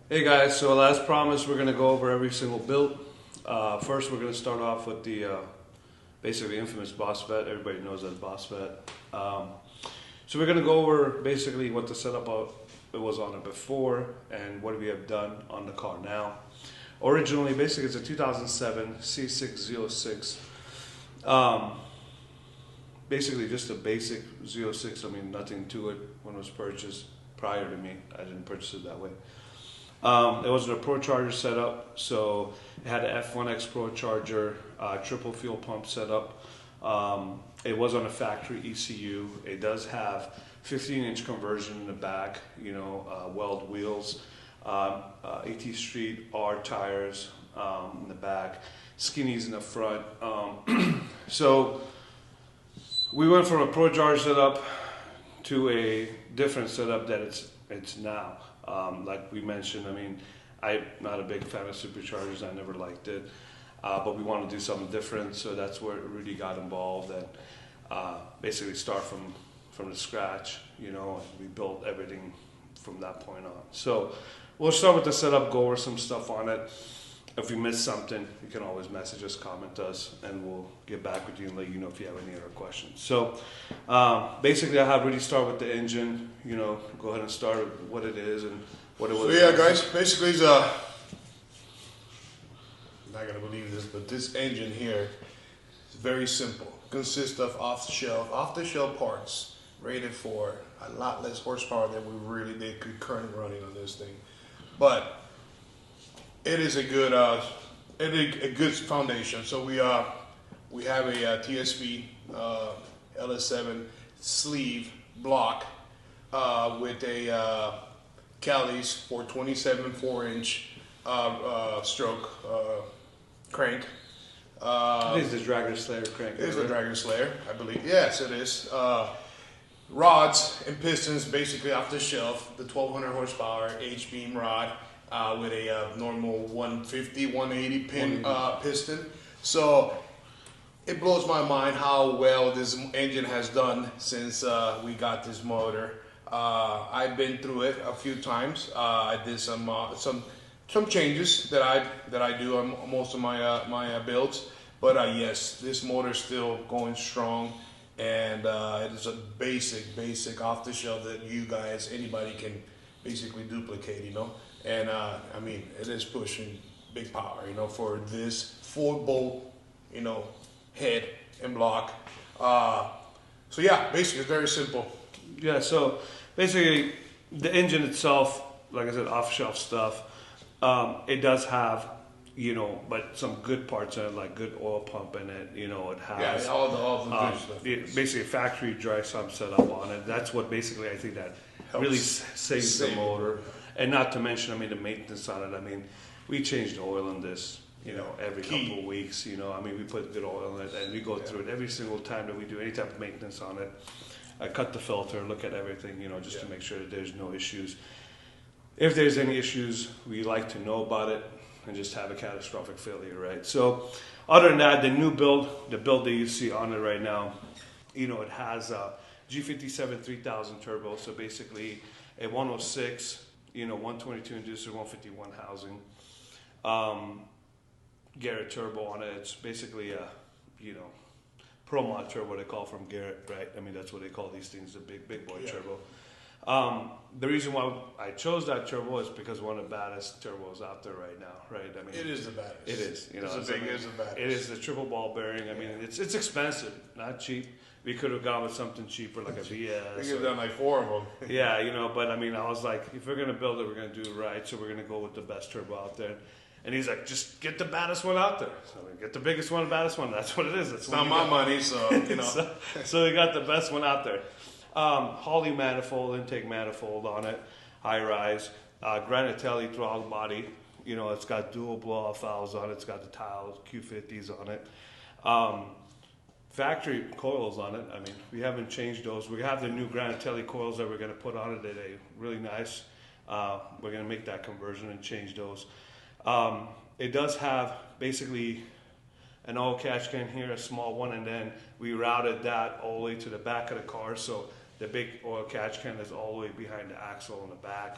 Hey guys, so as promised, we're going to go over every single build. First, we're going to start off with the basically infamous Bossvet. Everybody knows that Bossvet. So we're going to go over basically what the setup it was on it before and what we have done on the car now. Originally, basically, it's a 2007 Z06. Basically, just a basic Z06. I mean, nothing to it when it was purchased prior to me. I didn't purchase it that way. It was a Procharger setup, so it had an F1X Procharger, triple fuel pump setup. It was on a factory ECU. It does have 15-inch conversion in the back, weld wheels, AT Street R tires in the back, skinnies in the front. So we went from a Procharger setup to a different setup that it's now. Like we mentioned, I mean, I'm not a big fan of superchargers. I never liked it, but we want to do something different, so that's where Rudy got involved and basically start from the scratch, and we built everything from that point on. So we'll start with the setup, go over some stuff on it. If we miss something, you can always message us, comment us, and we'll get back with you and let you know if you have any other questions. So basically, I have Rudy start with the engine. Go ahead and start with what it is and what it was. So yeah, guys, basically, it's not gonna believe this, but this engine here is very simple. Consists of off-the-shelf parts, rated for a lot less horsepower than we really did current running on this thing, but it is a good foundation. So we have a TSV LS7 sleeve block with a Cali's for 27 4-inch stroke crank. It is the Dragger Slayer crank. It is the Dragger Slayer, I believe. Yes, it is. Rods and pistons basically off the shelf. The 1200 horsepower H-beam rod. With a normal 150, 180 pin piston. So it blows my mind how well this engine has done since we got this motor. I've been through it a few times. I did some changes that I do on most of my builds. But yes, this motor is still going strong, and it is a basic off the shelf that anybody can basically duplicate, And I mean, it is pushing big power, for this 4-bolt, head and block. So yeah, basically it's very simple. Yeah, so basically the engine itself, like I said, off-shelf stuff. It does have, but some good parts in it, like good oil pump in it. It has all the good stuff. Basically a factory dry sump setup on it. That's what basically I think that really saves the motor. And not to mention, I mean, the maintenance on it. I mean, we change the oil in this, every couple of weeks. I mean, we put good oil in it, and we go through it every single time that we do any type of maintenance on it. I cut the filter, look at everything, just to make sure that there's no issues. If there's any issues, we like to know about it and just have a catastrophic failure, right? So, other than that, the build that you see on it right now, it has a G57 3000 turbo. So basically, a 106. 122 inducer, 151 housing. Garrett turbo on it. It's basically a, Pro Mod turbo they call from Garrett, right? I mean, that's what they call these things, the big boy turbo. The reason why I chose that turbo is because one of the baddest turbos out there right now, right? I mean, it is the baddest. It is. It is the baddest. It is the triple ball bearing. I mean, it's expensive, not cheap. We could have gone with something cheaper like a VS. We could have done like 4 of them. Yeah, but I mean, I was like, if we're going to build it, we're going to do it right. So we're going to go with the best turbo out there. And he's like, just get the baddest one out there. So get the biggest one, baddest one. That's what it is. It's not my money, so, so we got the best one out there. Holley manifold, intake manifold on it. High rise. Granatelli throttle body. It's got dual blow-off valves on it. It's got the tiles, Q50s on it. Factory coils on it. I mean, we haven't changed those. We have the new Granatelli coils that we're going to put on it. They're really nice. We're going to make that conversion and change those. It does have basically an oil catch can here, a small one, and then we routed that all the way to the back of the car. So the big oil catch can is all the way behind the axle in the back.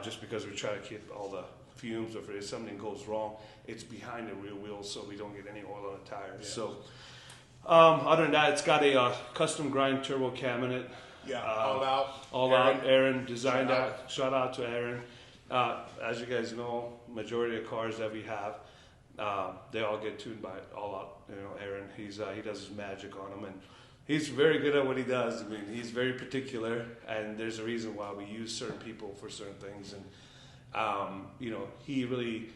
just because we're trying to keep all the fumes. If something goes wrong, it's behind the rear wheel, so we don't get any oil on the tires. Yeah. So other than that, it's got a custom grind turbo cabinet. Yeah, all out. All out. Aaron designed that. Shout out to Aaron. As you guys know, majority of cars that we have, they all get tuned by All Out. You know, Aaron. He does his magic on them, and he's very good at what he does. I mean, he's very particular, and there's a reason why we use certain people for certain things. And you know, he really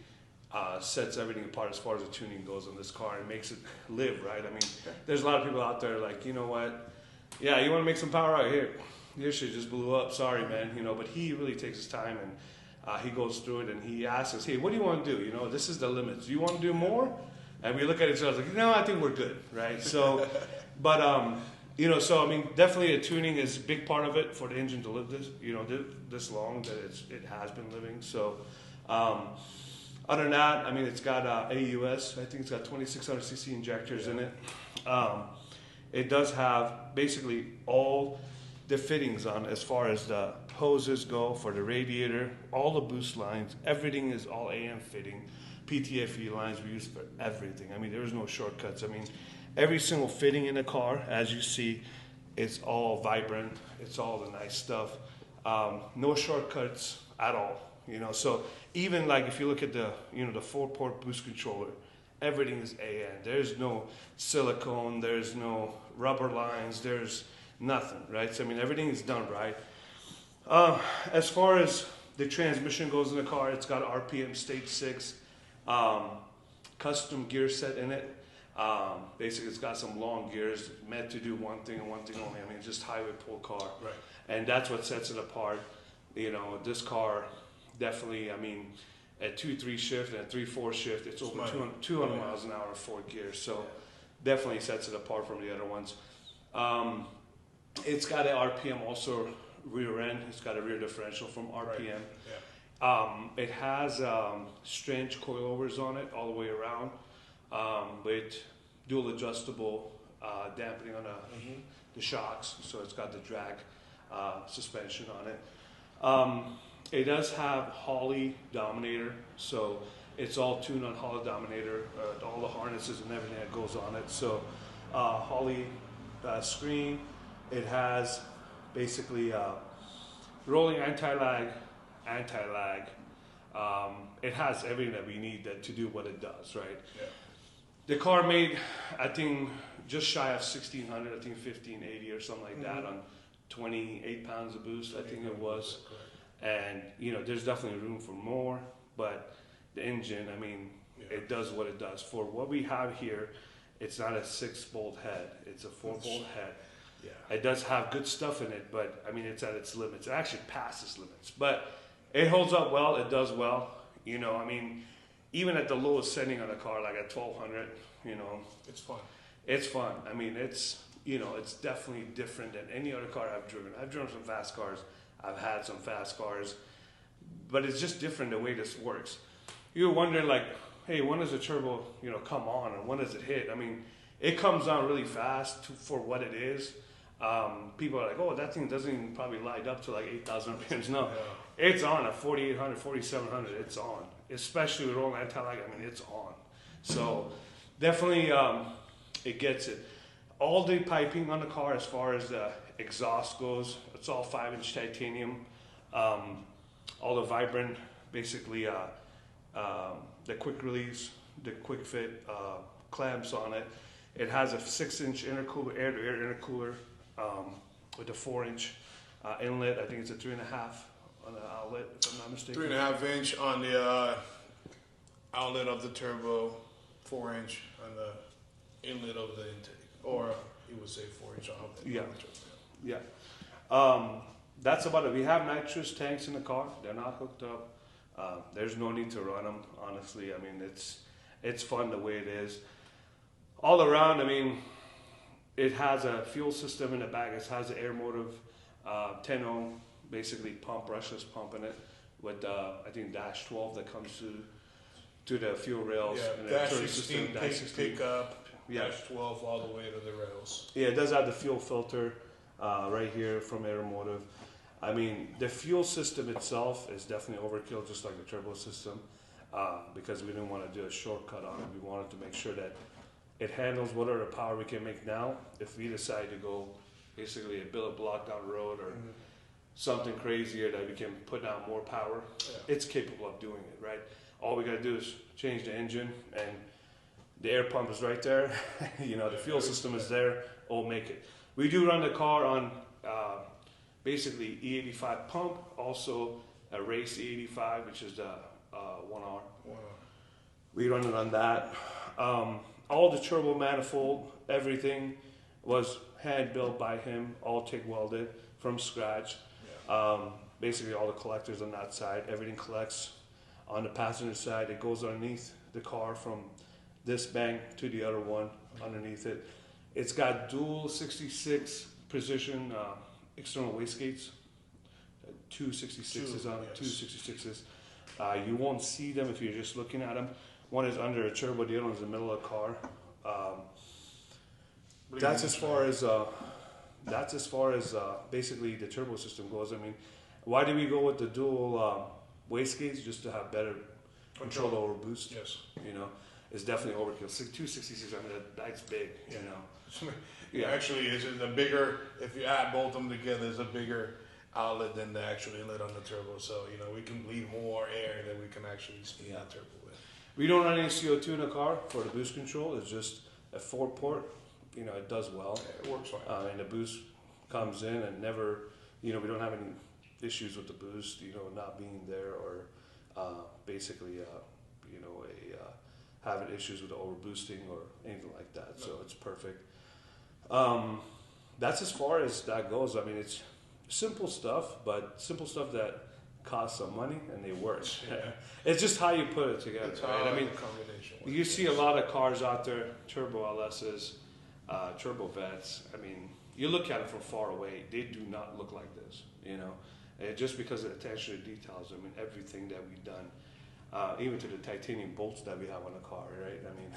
sets everything apart as far as the tuning goes on this car and makes it live right. I mean, there's a lot of people out there like, you know what? Yeah, you want to make some power out here. Your shit just blew up. Sorry, man. You know, but he really takes his time and he goes through it and he asks us, hey, what do you want to do? You know, this is the limits. Do you want to do more? And we look at each other like, no, I think we're good, right? So, but you know, so I mean, definitely the tuning is a big part of it for the engine to live this, you know, this long that it has been living. So, other than that, I mean, it's got AUS. I think it's got 2600cc injectors in it. It does have basically all the fittings on as far as the hoses go for the radiator, all the boost lines, everything is all AM fitting. PTFE lines we use for everything. I mean, there's no shortcuts. I mean, every single fitting in the car, as you see, it's all vibrant. It's all the nice stuff. No shortcuts at all. You know, so even like if you look at the, you know, the 4-port boost controller, everything is AN. There's no silicone. There's no rubber lines. There's nothing, right? So I mean, everything is done right. As far as the transmission goes in the car, it's got RPM stage 6, custom gear set in it. Basically, it's got some long gears meant to do one thing and one thing only. I mean, just highway pull car, Right. and that's what sets it apart. You know, this car definitely. I mean, at 2-3 shift and at 3-4 shift, it's over 200 miles an hour, 4 gears. So definitely sets it apart from the other ones. It's got an RPM also rear end. It's got a rear differential from RPM. Right. Yeah. It has strange coilovers on it all the way around with dual adjustable dampening on the shocks. So it's got the drag suspension on it. It does have Holley Dominator, so it's all tuned on Holley Dominator, all the harnesses and everything that goes on it. So Holley screen. It has basically rolling anti-lag. It has everything that we need to do what it does, right? Yeah. The car made, I think, just shy of 1,600, I think 1,580 or something like that on 28 pounds of boost, I think it was. And, you know, there's definitely room for more, but the engine, I mean, it does what it does. For what we have here, it's not a 6-bolt head, it's a 4-bolt head. Yeah. It does have good stuff in it, but, I mean, it's at its limits. It actually passes limits, but it holds up well, it does well. You know, I mean, even at the lowest setting on a car, like at 1,200, you know. It's fun. It's fun. I mean, it's, you know, it's definitely different than any other car I've driven. I've driven some fast cars. I've had some fast cars, but it's just different the way this works. You're wondering like, hey, when does the turbo, you know, come on and when does it hit? I mean, it comes on really fast for what it is. People are like, oh, that thing doesn't even probably light up to like 8,000 RPMs. No, it's on at 4,800, 4,700. It's on, especially with rolling anti-lag. I mean, it's on. So definitely, it gets it. All the piping on the car, as far as the exhaust goes, it's all 5-inch titanium. All the vibrant, basically, the quick release, the quick fit clamps on it. It has a 6-inch intercooler, air-to-air intercooler with a 4-inch inlet. I think it's a 3.5 on the outlet, if I'm not mistaken. 3.5-inch on the outlet of the turbo, 4-inch on the inlet of the intake, or you would say 4-inch on the Yeah. turbo. Yeah. That's about it. We have nitrous tanks in the car. They're not hooked up. There's no need to run them, honestly. I mean, it's fun the way it is. All around, I mean, it has a fuel system in the back. It has an air motive 10-0, basically pump, brushless pump in it with, I think, dash 12 that comes to the fuel rails. Yeah, and dash turret 16, pick up, Yeah. dash 12 all the way to the rails. Yeah, it does have the fuel filter right here from Aeromotive. I mean, the fuel system itself is definitely overkill, just like the turbo system, because we didn't want to do a shortcut on it. We wanted to make sure that it handles whatever power we can make now. If we decide to go basically a billet block down the road or something crazier that we can put out more power, it's capable of doing it, right? All we got to do is change the engine, and the air pump is right there. You know, the fuel system is there. We'll make it. We do run the car on basically E85 pump, also a race E85, which is the 1R. We run it on that. All the turbo manifold, everything was hand built by him, all TIG welded from scratch. Basically all the collectors on that side, everything collects on the passenger side. It goes underneath the car from this bank to the other one underneath it. It's got dual 66 precision external wastegates, two 66s on it, two 66s. You won't see them if you're just looking at them. One is under a turbo, the other one's in the middle of the car. That's as far as basically the turbo system goes. I mean, why do we go with the dual wastegates? Just to have better control over boost. Yes. You know, it's definitely overkill. 266, I mean, that's big. You know. Yeah, actually, it's a bigger. If you add both of them together, it's a bigger outlet than the actual inlet on the turbo. So you know, we can bleed more air than we can actually speed the turbo with. We don't run any CO2 in the car for the boost control. It's just a 4-port. You know, it does well. Yeah, it works fine. And the boost comes in and never, you know, we don't have any issues with the boost, you know, not being there or basically, you know, having issues with the overboosting or anything like that. So it's perfect. That's as far as that goes. I mean, it's simple stuff, but simple stuff that costs some money and they work. Yeah. It's just how you put it together, right? I mean, you see a lot of cars out there, turbo LSs, turbo vets. I mean, you look at it from far away, they do not look like this, you know. And just because of the attention to details, I mean, everything that we've done, even to the titanium bolts that we have on the car, right? I mean,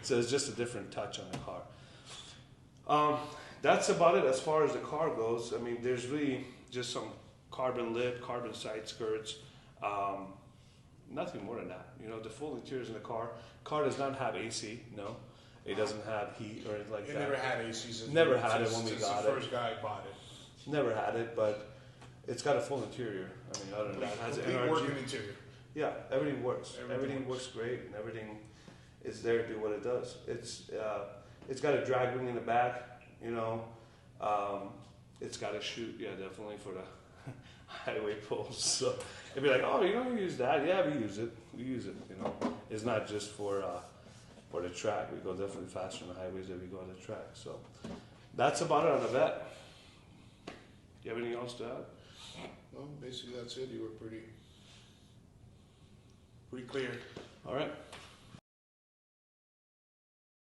so it's just a different touch on the car. That's about it as far as the car goes. I mean, there's really just some carbon lip, carbon side skirts, nothing more than that. You know, the full interiors in the car. Car does not have AC, no. It doesn't have heat or anything like that. It never had AC since never had it when we got the first guy bought it. Never had it, but it's got a full interior. I mean, other than that, it has an NRG. Working interior. Yeah, everything works. Everything works great, and everything is there to do what it does. It's got a drag wing in the back. You know, it's got a chute. Yeah, definitely for the highway pulls. So it'd be like, oh, you don't use that? Yeah, we use it. We use it. You know, it's not just for the track. We go definitely faster on the highways than we go on the track. So that's about it on the vet. Do you have anything else to add? No, basically that's it. You were pretty clear. All right.